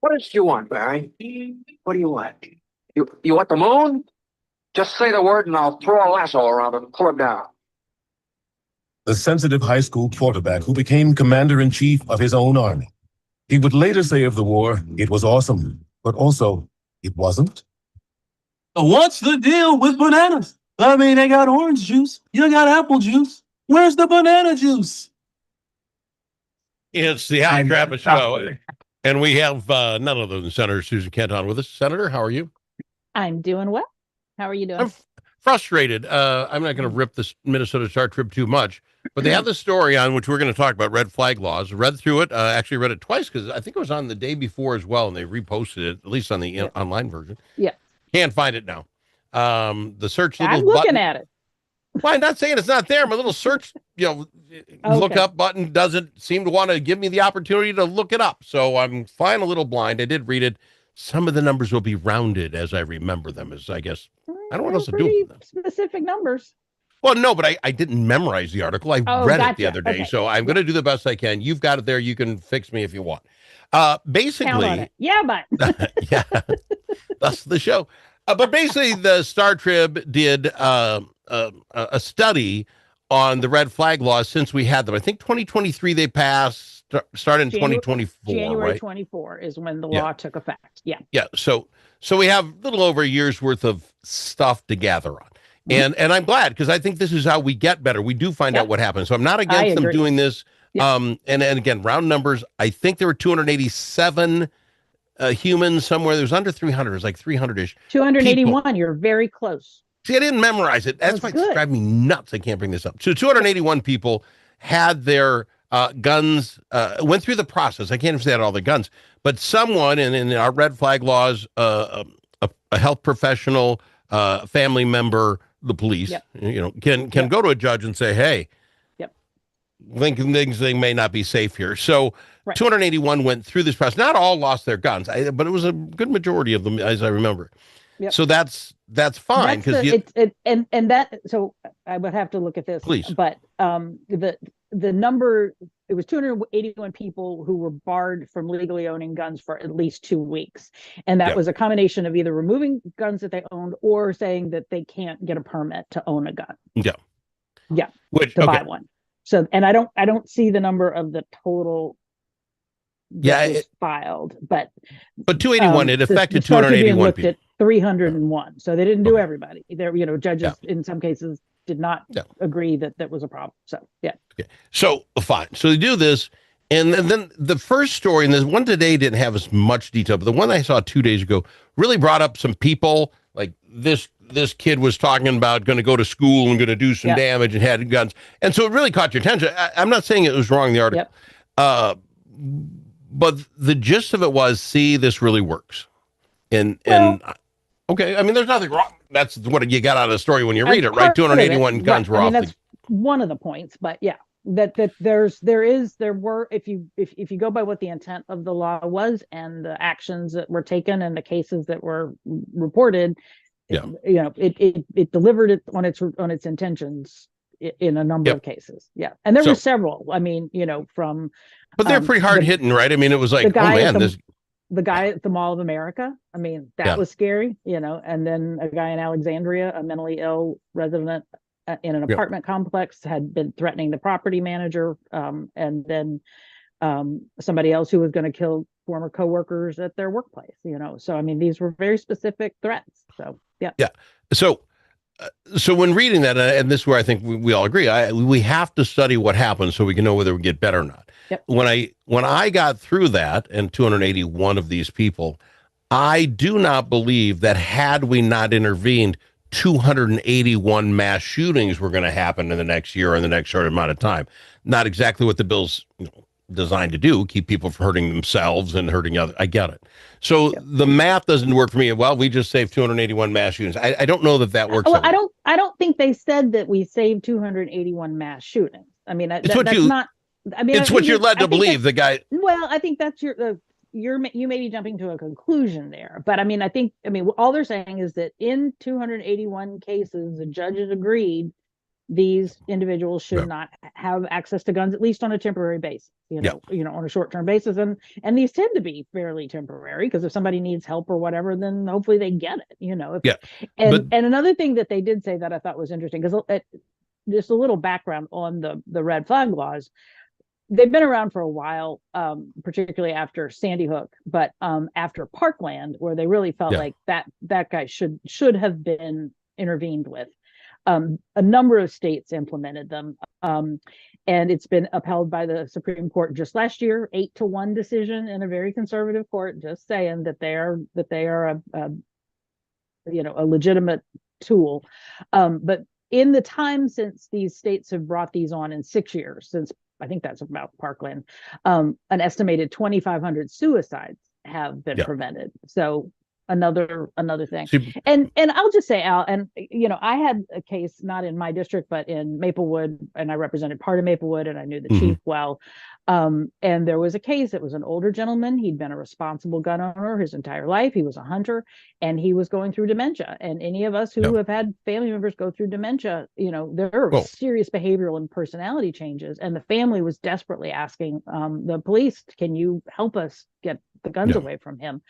What is you want, Barry? What do you want? You want the moon? Just say the word and I'll throw a lasso around it and pull him down. The sensitive high school quarterback who became commander-in-chief of his own army. He would later say of the war, it was awesome, but also, it wasn't. What's the deal with bananas? I mean, they got orange juice, you got apple juice. Where's the banana juice? It's the Al Travis Show. And we have none other than Senator Susan Kent on with us. Senator, how are you? I'm doing well. How are you doing? I'm frustrated. I'm not going to rip this Minnesota Star Trib too much, but they have this story on which we're going to talk about red flag laws. Read through it. Actually read it twice because I think it was on the day before as well, and they reposted it, at least on the online version. Yeah. Can't find it now. The search I'm little looking button, at it. well, I'm not saying it's not there. My little search, look up button doesn't seem to want to give me the opportunity to look it up. So I'm flying a little blind. I did read it. Some of the numbers will be rounded as I remember them, as I guess. I don't know what else to do with them. Specific numbers. Well, no, but I didn't memorize the article. I read it the other day. Okay. So I'm going to do the best I can. You've got it there. You can fix me if you want. Basically. Count on it. Yeah, but. Yeah, that's the show. But basically, the Star Trib did a study on the red flag laws since we had them. I think 2023 they passed. Started in 2024. January right? 24 is when the law took effect. Yeah. Yeah. So we have a little over a year's worth of stuff to gather on. And I'm glad because I think this is how we get better. We do find out what happens. So I'm not against them doing this. And again, round numbers. I think there were 287 humans somewhere. There was under 300. It was like 300-ish. 281. People. You're very close. See, I didn't memorize it. That's why it's driving me nuts. I can't bring this up. So 281 people had their guns, went through the process. I can't even say that all the guns, but someone in our red flag laws, a health professional, family member, the police, can go to a judge and say, hey, things may not be safe here. So 281 went through this process. Not all lost their guns, but it was a good majority of them, as I remember. Yep. So that's fine because so I would have to look at this, please. But the number, it was 281 people who were barred from legally owning guns for at least 2 weeks, and that was a combination of either removing guns that they owned or saying that they can't get a permit to own a gun. Yeah, buy one. So, and I don't see the number of the total. Filed, but 281 it affected 281 people. At 301, so they didn't do everybody. There, judges in some cases did not agree that was a problem. So so fine. So they do this, and then the first story, and the one today didn't have as much detail, but the one I saw 2 days ago really brought up some people like this kid was talking about going to go to school and going to do some damage and had guns, and so it really caught your attention. I'm not saying it was wrong, the article. But the gist of it was, see, this really works. And okay, I mean, there's nothing wrong. That's what you got out of the story when you read it, right? 281 guns were off. That's one of the points, but there were, if you go by what the intent of the law was and the actions that were taken and the cases that were reported, it delivered it on its intentions in a number of cases. And there were several. I mean, from. But they're pretty hard hitting, right? I mean, it was like, the guy at the Mall of America. I mean, that was scary, and then a guy in Alexandria, a mentally ill resident in an apartment complex, had been threatening the property manager. And then somebody else who was going to kill former coworkers at their workplace, So, I mean, these were very specific threats. So, So when reading that, and this is where I think we all agree, we have to study what happens so we can know whether we get better or not. When I got through that, and 281 of these people, I do not believe that had we not intervened, 281 mass shootings were going to happen in the next year or in the next short amount of time. Not exactly what the bill's designed to do, keep people from hurting themselves and hurting others. I get it. So the math doesn't work for me. Well, we just saved 281 mass shootings. I don't know that works. Well, I don't think they said that we saved 281 mass shootings. I mean, that's not. I mean, it's what you're led to believe. The guy. Well, I think that's you may be jumping to a conclusion there, but I mean, all they're saying is that in 281 cases, the judges agreed these individuals should Yeah. not have access to guns, at least on a temporary basis, Yeah. on a short-term basis. And these tend to be fairly temporary, because if somebody needs help or whatever, then hopefully they get it, Yeah, And but- another thing that they did say that I thought was interesting, because just a little background on the red flag laws. They've been around for a while, particularly after Sandy Hook, but after Parkland, where they really felt Yeah. like that guy should have been intervened with. A number of states implemented them, and it's been upheld by the Supreme Court just last year, 8-1 decision in a very conservative court, just saying that they are a legitimate tool. But in the time since these states have brought these on, in 6 years, since I think that's about Parkland, an estimated 2,500 suicides have been prevented. So another thing. And I'll just say, Al, and I had a case not in my district, but in Maplewood, and I represented part of Maplewood, and I knew the chief well. And there was a case. It was an older gentleman. He'd been a responsible gun owner his entire life. He was a hunter, and he was going through dementia. And any of us who have had family members go through dementia, there are serious behavioral and personality changes. And the family was desperately asking the police, "Can you help us get the guns away from him?"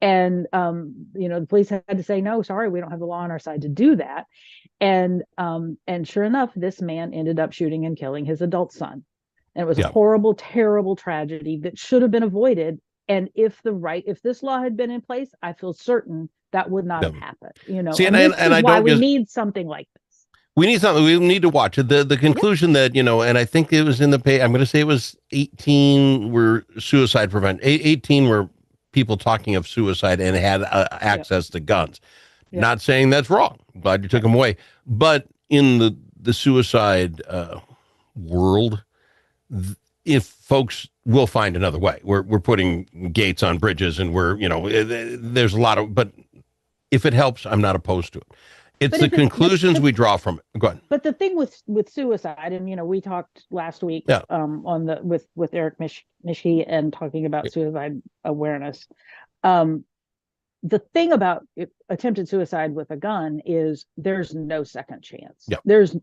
And the police had to say, "No, sorry, we don't have the law on our side to do that." And sure enough, this man ended up shooting and killing his adult son. And it was a horrible, terrible tragedy that should have been avoided. And if this law had been in place, I feel certain that would not have happened. See, and I why we need something like this. We need something. We need to watch it. The conclusion that, and I think it was in the pay. I'm going to say it was 18 were suicide prevent. 18 were people talking of suicide and had access to guns. Not saying that's wrong. Glad you took them away. But in the suicide world, if folks will find another way, we're putting gates on bridges, and there's a lot of, but if it helps, I'm not opposed to it. It's the conclusions we draw from it. Go ahead. But the thing with suicide, and we talked last week with Eric Mischke and talking about suicide awareness. The thing about attempted suicide with a gun is there's no second chance. Yep. There's,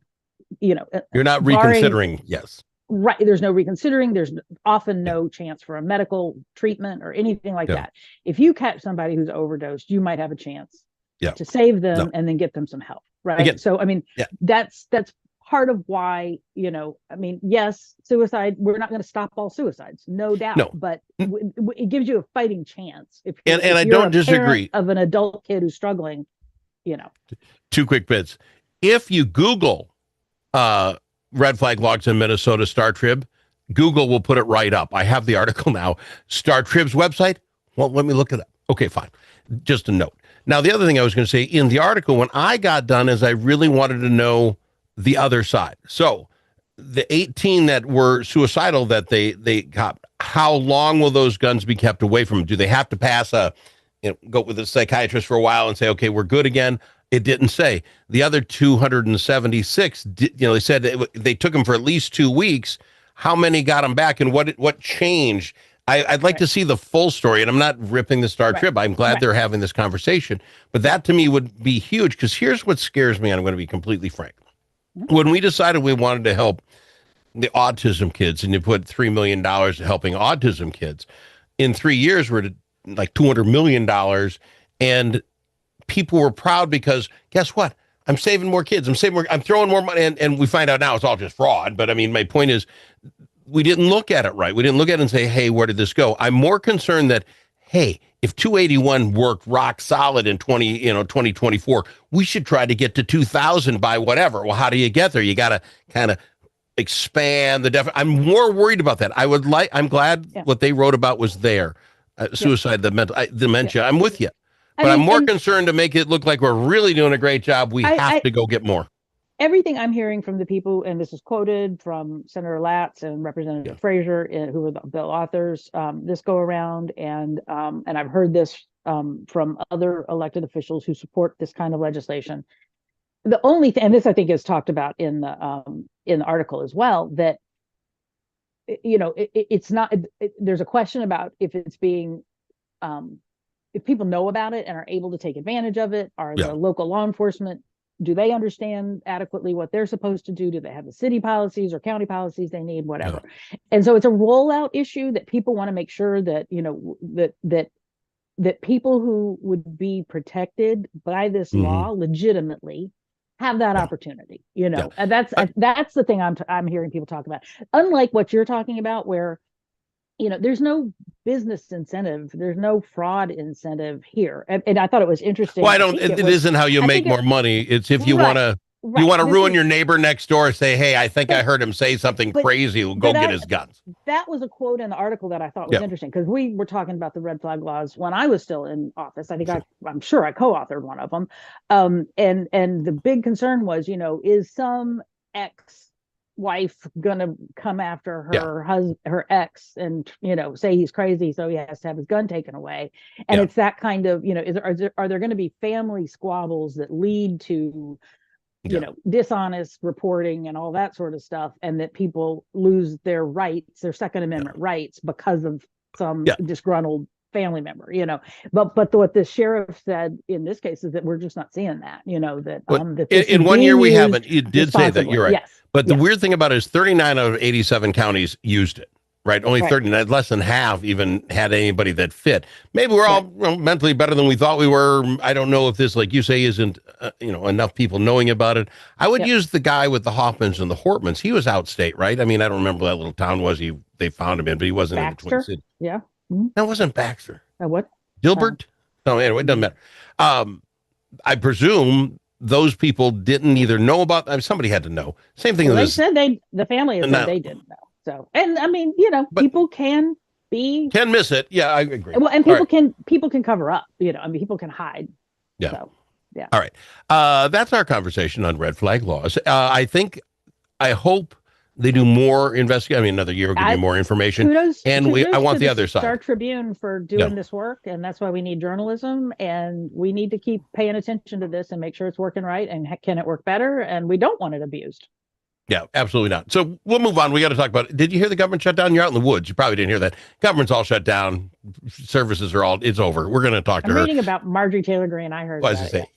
you're not reconsidering. Yes. Right. There's no reconsidering. There's often no chance for a medical treatment or anything like that. If you catch somebody who's overdosed, you might have a chance to save them and then get them some help. Right. Again, so, that's part of why, yes, suicide, we're not going to stop all suicides, no doubt, but it gives you a fighting chance. If I don't disagree of an adult kid who's struggling, Two quick bits. If you Google, red flag logs in Minnesota Star Trib, Google will put it right up. I have the article now. Star Trib's website. Well, let me look it up. Okay, fine. Just a note. Now, the other thing I was going to say in the article, when I got done, is I really wanted to know the other side. So the 18 that were suicidal that they got, how long will those guns be kept away from them? Do they have to pass go with a psychiatrist for a while and say, okay, we're good again? It didn't say. The other 276, they said they took them for at least 2 weeks. How many got them back, and what changed? I'd like to see the full story, and I'm not ripping the Star Trib. I'm glad they're having this conversation, but that to me would be huge, because here's what scares me, and I'm going to be completely frank. When we decided we wanted to help the autism kids, and you put $3 million helping autism kids, in 3 years we're at like $200 million, and people were proud because guess what? I'm saving more kids. I'm throwing more money, and we find out now it's all just fraud. But I mean, my point is, we didn't look at it right. We didn't look at it and say, hey, where did this go? I'm more concerned that, hey, if 281 worked rock solid in 2024, we should try to get to 2000 by whatever. Well, how do you get there? You got to kind of expand the I'm more worried about that. I'm glad what they wrote about was there. Suicide, the mental dementia. I'm with you. But I'm more concerned to make it look like we're really doing a great job. We have to go get more. Everything I'm hearing from the people, and this is quoted from Senator Latz and Representative Frazier, who were the bill authors this go around, and I've heard this from other elected officials who support this kind of legislation. The only thing, and this I think is talked about in the article as well, that it's not. There's a question about if it's being if people know about it and are able to take advantage of it, are the local law enforcement do they understand adequately what they're supposed to do? Do they have the city policies or county policies they need, whatever? And so it's a rollout issue that people want to make sure that, that people who would be protected by this law legitimately have that opportunity, and that's the thing I'm hearing people talk about. Unlike what you're talking about, where there's no business incentive, there's no fraud incentive here, and I thought it was interesting. Well, it isn't how you make more money. It's if you want to. Right. You want to ruin your neighbor next door, say, hey, I think I heard him say something crazy. Go get his guns. That was a quote in the article that I thought was interesting, because we were talking about the red flag laws when I was still in office. I think I'm sure I co-authored one of them. And the big concern was, is some ex-wife going to come after her husband, her ex, and, say he's crazy, so he has to have his gun taken away. And it's that kind of, are there going to be family squabbles that lead to dishonest reporting and all that sort of stuff, and that people lose their rights, their Second Amendment rights, because of some disgruntled family member, but what the sheriff said in this case is that we're just not seeing that, that in 1 year we haven't. You did say that, you're right. Yes. But the weird thing about it is 39 out of 87 counties used it. Right. Only 39, less than half even had anybody that fit. Maybe we're all mentally better than we thought we were. I don't know if this, like you say, isn't, enough people knowing about it. I would use the guy with the Hoffmans and the Hortmans. He was outstate, right? I mean, I don't remember what that little town was they found him in, but he wasn't in the Twin Cities. Yeah. That wasn't Baxter. What? Gilbert? No, anyway, it doesn't matter. I presume those people didn't either know about, somebody had to know. Same thing. They said the family has said they didn't know. So, and I mean, people can miss it. Yeah, I agree. Well, and people can cover up, people can hide. Yeah. So, yeah. All right. That's our conversation on red flag laws. I hope they do more investigation. I mean, another year will give you more information. Kudos I want the to other side. Star Tribune for doing this work. And that's why we need journalism, and we need to keep paying attention to this and make sure it's working right. And can it work better? And we don't want it abused. Yeah, absolutely not. So we'll move on. We got to talk about it. Did you hear the government shut down? You're out in the woods. You probably didn't hear that. Government's all shut down. Services are it's over. We're going to talk to her. I'm reading about Marjorie Taylor Greene. I heard. What does it say?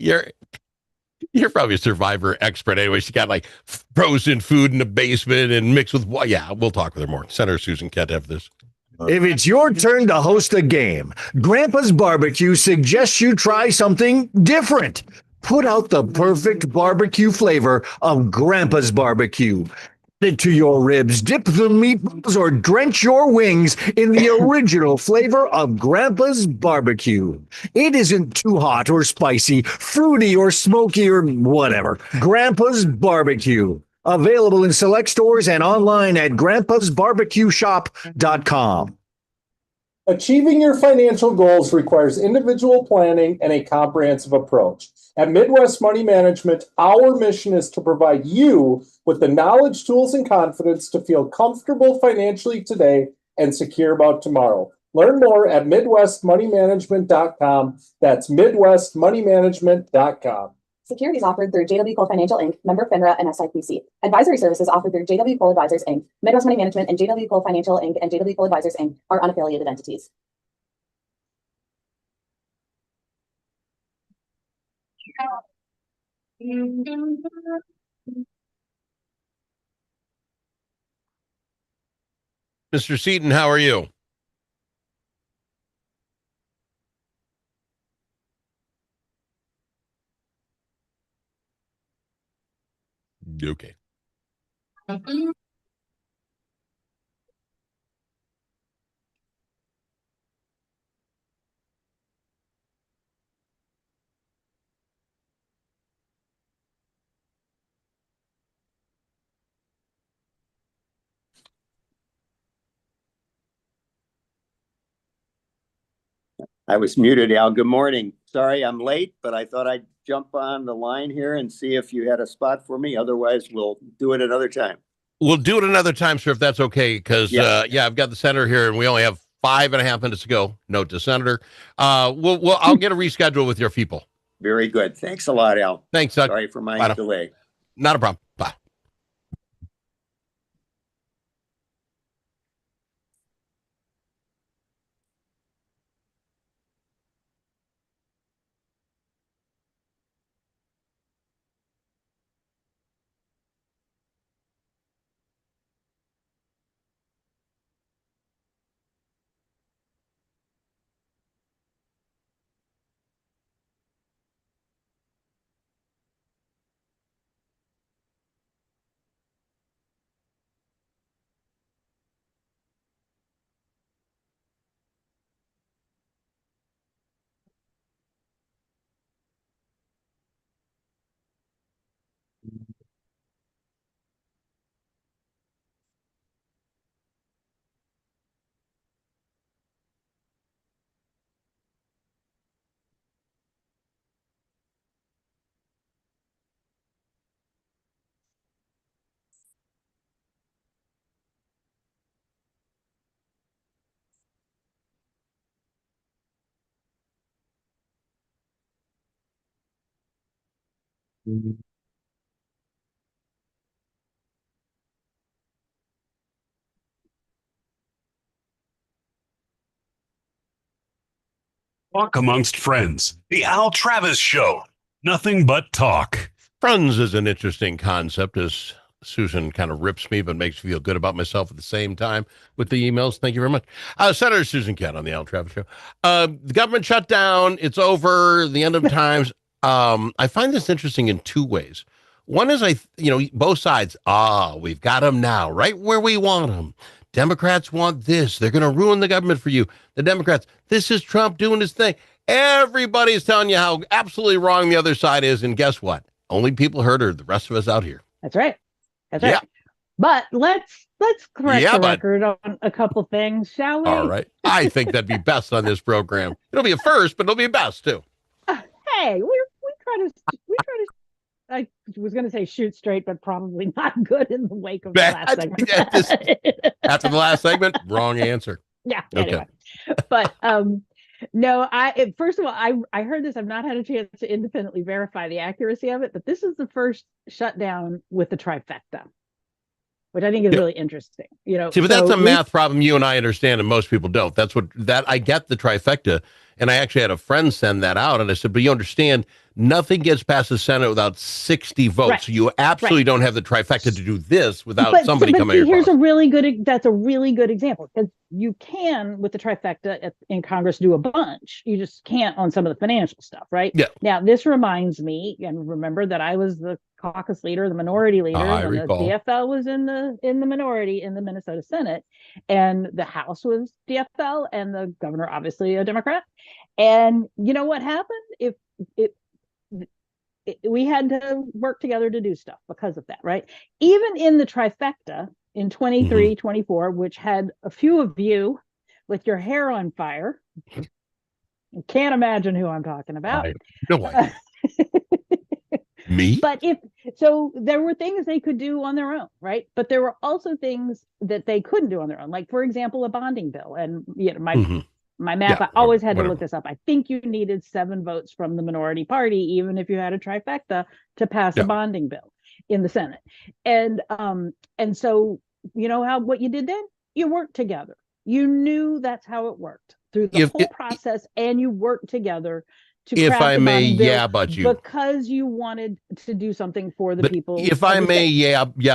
You're probably a survivor expert anyway. She got like frozen food in the basement and mixed with. Yeah, we'll talk with her more. Senator Susan Kent have this. If it's your turn to host a game, Grandpa's Barbecue suggests you try something different. Put out the perfect barbecue flavor of Grandpa's Barbecue. Add it to your ribs, dip the meatballs, or drench your wings in the original flavor of Grandpa's Barbecue. It isn't too hot or spicy, fruity or smoky or whatever. Grandpa's Barbecue. Available in select stores and online at grandpasbarbecueshop.com. Achieving your financial goals requires individual planning and a comprehensive approach. At Midwest Money Management, our mission is to provide you with the knowledge, tools, and confidence to feel comfortable financially today and secure about tomorrow. Learn more at MidwestMoneyManagement.com. That's MidwestMoneyManagement.com. Securities offered through JW Cole Financial Inc., member FINRA and SIPC. Advisory services offered through JW Cole Advisors Inc. Midwest Money Management and JW Cole Financial Inc. and JW Cole Advisors Inc. are unaffiliated entities. Mr. Seaton, how are you? Okay. I was muted, Al. Good morning. Sorry I'm late, but I thought I'd jump on the line here and see if you had a spot for me. Otherwise, we'll do it another time. We'll do it another time, sir, if that's okay. Because, I've got the senator here, and we only have 5.5 minutes to go. Note to senator. I'll get a reschedule with your people. Very good. Thanks a lot, Al. Thanks, Doug. Sorry for my delay. Not a problem. Bye. Talk amongst friends. The Al Travis Show. Nothing but talk. Friends is an interesting concept, as Susan kind of rips me, but makes me feel good about myself at the same time with the emails. Thank you very much. Senator Susan Kent on the Al Travis Show. The government shut down. It's over. The end of times. I find this interesting in two ways. One is, both sides. We've got them now, right where we want them. Democrats want this. They're going to ruin the government for you. The Democrats, this is Trump doing his thing. Everybody's telling you how absolutely wrong the other side is. And guess what? Only people heard are the rest of us out here. That's right. That's right. But let's correct the but- record on a couple things, shall we? All right. I think that'd be best on this program. It'll be a first, but it'll be best too. Hey, we try to I was going to say shoot straight, but probably not good in the wake of the last segment. After the last segment, wrong answer. Yeah. Okay. Anyway. But no, first of all, I heard this. I've not had a chance to independently verify the accuracy of it, but this is the first shutdown with the trifecta, which I think is really interesting. See, but that's a math problem you and I understand, and most people don't. I get the trifecta, and I actually had a friend send that out, and I said, but you understand, nothing gets past the Senate without 60 votes. Right. So you absolutely don't have the trifecta to do this without somebody but coming see, here. that's a really good example, because you can, with the trifecta in Congress, do a bunch. You just can't on some of the financial stuff, right? Yeah. Now, this reminds me, and remember that I was the caucus leader, the minority leader, I and recall. the DFL was in the minority in the Minnesota Senate, and the House was DFL, and the governor obviously a Democrat. And you know what happened? We had to work together to do stuff because of that, right? Even in the trifecta in 23, 24, which had a few of you with your hair on fire. You can't imagine who I'm talking about. No idea. Me? But so there were things they could do on their own, right? But there were also things that they couldn't do on their own. Like, for example, a bonding bill. And my math, I always had to look this up. I think you needed 7 votes from the minority party, even if you had a trifecta, to pass a bonding bill in the Senate. And so, what you did then? You worked together. You knew that's how it worked through the whole process, and you worked together to if craft I the may, bonding bill but you. because you wanted to do something for the people. If I may,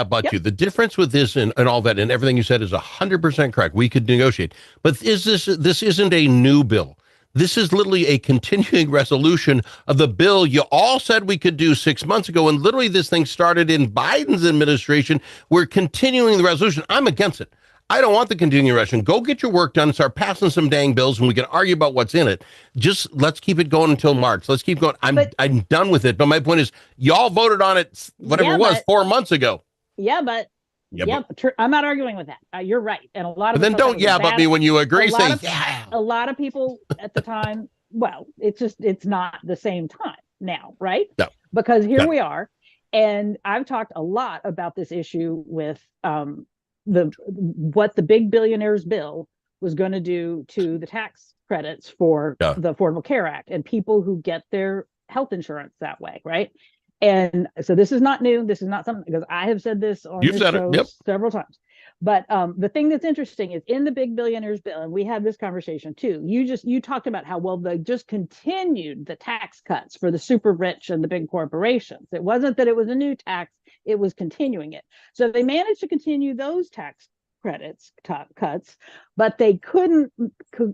but you. The difference with this and all that and everything you said is 100% correct. We could negotiate, but this isn't a new bill. This is literally a continuing resolution of the bill you all said we could do 6 months ago, and literally this thing started in Biden's administration. We're continuing the resolution. I'm against it. I don't want the continuing resolution. Go get your work done and start passing some dang bills, and we can argue about what's in it. Just let's keep it going until March. Let's keep going. I'm done with it. But my point is, y'all voted on it, whatever it was, 4 months ago. I'm not arguing with that. You're right, and a lot of. But then don't but me when you agree. Say a lot of people at the time. Well, it's not the same time now, right? No, because here we are, and I've talked a lot about this issue with what the big billionaires bill was going to do to the tax credits for the Affordable Care Act and people who get their health insurance that way, right? And so this is not new. This is not something, because I have said this on this show several times. But the thing that's interesting is in the big billionaires bill, and we had this conversation too. You talked about how they just continued the tax cuts for the super rich and the big corporations. It wasn't that it was a new tax; it was continuing it. So they managed to continue those tax credits cuts, but they couldn't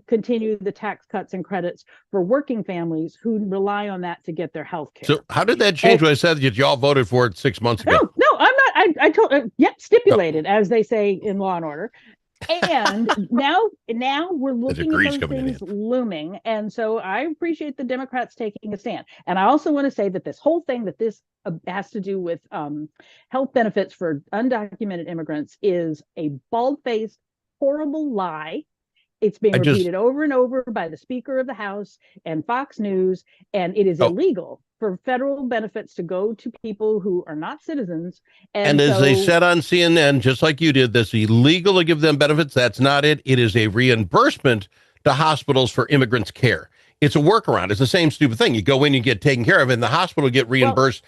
continue the tax cuts and credits for working families who rely on that to get their health care. So how did that change when I said that y'all voted for it 6 months ago? No, I'm not. I told stipulated, as they say in Law and Order. And now we're looking at those things looming. And so I appreciate the Democrats taking a stand. And I also want to say that this whole thing that this has to do with health benefits for undocumented immigrants is a bald-faced, horrible lie. It's being repeated over and over by the Speaker of the House and Fox News, and it is illegal for federal benefits to go to people who are not citizens. And as they said on CNN, just like you did, this illegal to give them benefits. That's not it. It is a reimbursement to hospitals for immigrants' care. It's a workaround. It's the same stupid thing. You go in, you get taken care of, and the hospital get reimbursed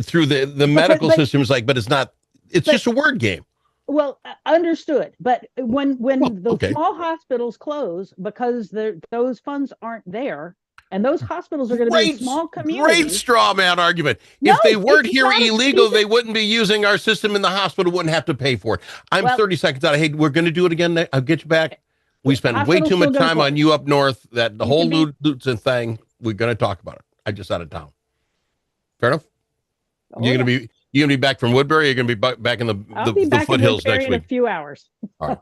through the medical but- system is like, but it's not. It's but- just a word game. Well, understood. But when Well, the okay. small hospitals close because those funds aren't there, and those hospitals are going to be in small Great communities. straw man argument. No, If they weren't it's here not a illegal, stupid- they wouldn't be using our system, and the hospital wouldn't have to pay for it. I'm Well- 30 seconds out. Hey, we're going to do it again. I'll get you back. We spend way Hospital's too much still gonna time on close. you up north. That the You whole can be- Lutzen thing. We're going to talk about it. I'm just out of town. Fair enough. Oh, You're gonna be back from Woodbury. You're gonna be back in I'll be the back in foothills Woodbury next in a week. few hours. All right.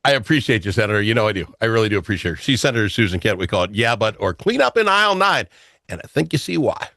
I appreciate you, Senator. You know I do. I really do appreciate her. She's Senator Susan Kent. We call it Yeah, but or clean up in aisle 9, and I think you see why.